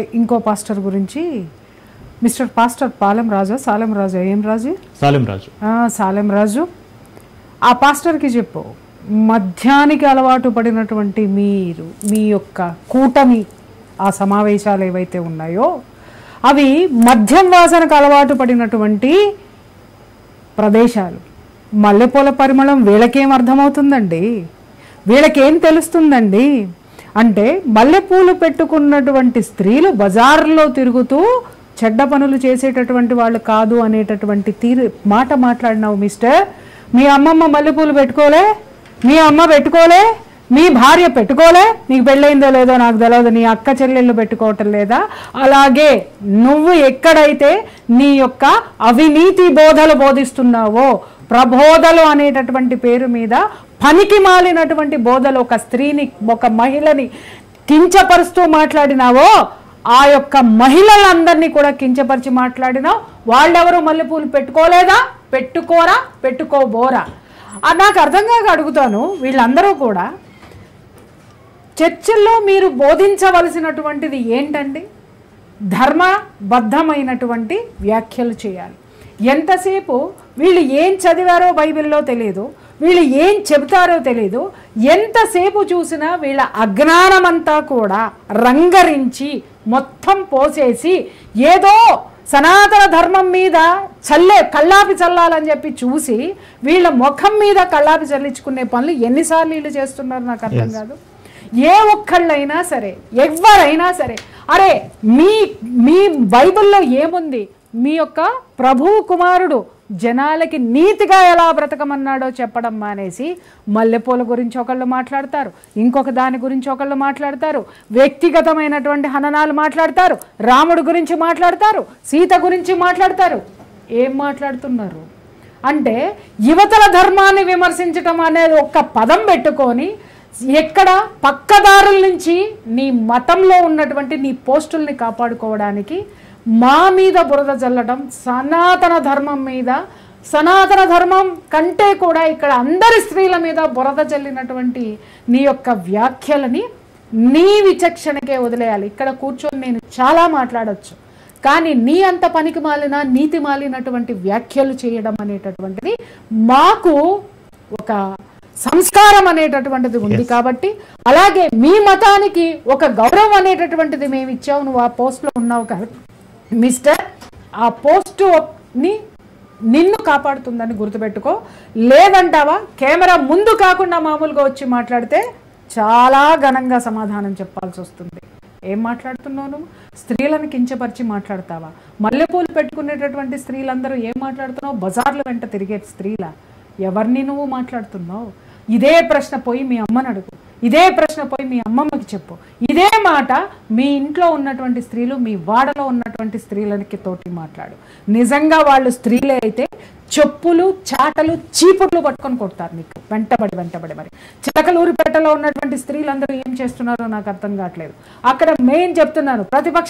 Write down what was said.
ఇంకో పాస్టర్ గురించి mister pastor Palem రాజు సాలెం రాజు ఏం రాజు సాలెం రాజు ఆ పాస్టర్కి చెప్పు, మద్యానికి అలవాటు పడినటువంటి మీరు మీ యొక్క కూటమి ఆ సమావేశాలు ఏవైతే ఉన్నాయో అవి మద్యం వాసనకు అలవాటు పడినటువంటి ప్రదేశాలు. మల్లెపూల పరిమళం వీళ్ళకేం అర్థమవుతుందండి, వీళ్ళకేం తెలుస్తుందండి అంటే మల్లెపూలు పెట్టుకున్నటువంటి స్త్రీలు బజార్లో తిరుగుతూ చెడ్డ పనులు చేసేటటువంటి వాళ్ళు కాదు అనేటటువంటి మాట మాట్లాడినావు మిస్టర్. మీ అమ్మమ్మ మల్లెపూలు పెట్టుకోలే, మీ అమ్మ పెట్టుకోలే, మీ భార్య పెట్టుకోలే, నీకు పెళ్ళయిందో లేదో నాకు తెలియదు, నీ అక్క చెల్లెళ్ళు పెట్టుకోవటం లేదా? అలాగే నువ్వు ఎక్కడైతే నీ యొక్క అవినీతి బోధలు బోధిస్తున్నావో, ప్రబోధలు అనేటటువంటి పేరు మీద పనికి మాలినటువంటి బోధలు, ఒక స్త్రీని ఒక మహిళని కించపరుస్తూ మాట్లాడినావో, ఆ యొక్క మహిళలందరినీ కూడా కించపరిచి మాట్లాడినావు. వాళ్ళెవరు మల్లెపూలు పెట్టుకోలేదా? పెట్టుకోరా, పెట్టుకోబోరా? నాకు అర్థం కాక అడుగుతాను, వీళ్ళందరూ కూడా చర్చిల్లో మీరు బోధించవలసినటువంటిది ఏంటండి? ధర్మబద్ధమైనటువంటి వ్యాఖ్యలు చేయాలి. ఎంతసేపు వీళ్ళు ఏం చదివారో బైబిల్లో తెలియదు, వీళ్ళు ఏం చెబుతారో తెలియదు. ఎంతసేపు చూసినా వీళ్ళ అజ్ఞానమంతా కూడా రంగరించి మొత్తం పోసేసి ఏదో సనాతన ధర్మం మీద కల్లాపి చల్లాలని చెప్పి చూసి వీళ్ళ ముఖం మీద కల్లాపి చల్లించుకునే పనులు ఎన్నిసార్లు వీళ్ళు చేస్తున్నారు నాకు అర్థం కాదు. ఏ ఒక్కళ్ళైనా సరే, ఎవరైనా సరే, అరే మీ బైబిల్లో ఏముంది? మీ యొక్క ప్రభువు కుమారుడు జనాలకి నీతిగా ఎలా బ్రతకమన్నాడో చెప్పడం మానేసి మల్లెపూల గురించి ఒకళ్ళు మాట్లాడతారు, ఇంకొక దాని గురించి ఒకళ్ళు మాట్లాడతారు, వ్యక్తిగతమైనటువంటి హననాలు మాట్లాడతారు, రాముడి గురించి మాట్లాడతారు, సీత గురించి మాట్లాడతారు. ఏం మాట్లాడుతున్నారు అంటే యువతల ధర్మాన్ని విమర్శించటం అనేది ఒక్క పదం పెట్టుకొని ఎక్కడ పక్కదారుల నుంచి నీ మతంలో ఉన్నటువంటి నీ పోస్టుల్ని కాపాడుకోవడానికి మా మీద బురద చల్లడం, సనాతన ధర్మం మీద, సనాతన ధర్మం కంటే కూడా ఇక్కడ అందరి స్త్రీల మీద బురద చల్లినటువంటి నీ యొక్క వ్యాఖ్యలని నీ విచక్షణకే వదిలేయాలి. ఇక్కడ కూర్చొని నేను చాలా మాట్లాడచ్చు, కానీ నీ అంత పనికి మాలిన నీతి మాలినటువంటి వ్యాఖ్యలు చేయడం అనేటటువంటిది మాకు ఒక సంస్కారం అనేటటువంటిది ఉంది. కాబట్టి అలాగే మీ మతానికి ఒక గౌరవం అనేటటువంటిది మేము ఇచ్చావు. నువ్వు ఆ పోస్ట్లో ఉన్నావు కాబట్టి మిస్టర్, ఆ పోస్టుని నిన్ను కాపాడుతుందని గుర్తుపెట్టుకో. లేదంటావా కెమెరా ముందు కాకుండా మామూలుగా వచ్చి మాట్లాడితే చాలా ఘనంగా సమాధానం చెప్పాల్సి వస్తుంది. ఏం మాట్లాడుతున్నావు నువ్వు? స్త్రీలను కించపరిచి మాట్లాడతావా? మల్లెపూలు పెట్టుకునేటటువంటి స్త్రీలందరూ ఏం మాట్లాడుతున్నావు? బజార్ల వెంట తిరిగే స్త్రీల ఎవరిని నువ్వు మాట్లాడుతున్నావు? ఇదే ప్రశ్న పోయి మీ అమ్మని అడుగు, ఇదే ప్రశ్న పోయి మీ అమ్మమ్మకి చెప్పు. ఇదే మాట మీ ఇంట్లో ఉన్నటువంటి స్త్రీలు, మీ వాడలో ఉన్నటువంటి స్త్రీలకి తోటి మాట్లాడు. నిజంగా వాళ్ళు స్త్రీలే అయితే చెప్పులు, చాటలు, చీపుర్లు పట్టుకొని కొడతారు నీకు వెంటబడి. మరి చిలకలూరిపేటలో ఉన్నటువంటి స్త్రీలందరూ ఏం చేస్తున్నారో నాకు అర్థం కావట్లేదు. అక్కడ మెయిన్ చెప్తున్నాను, ప్రతిపక్ష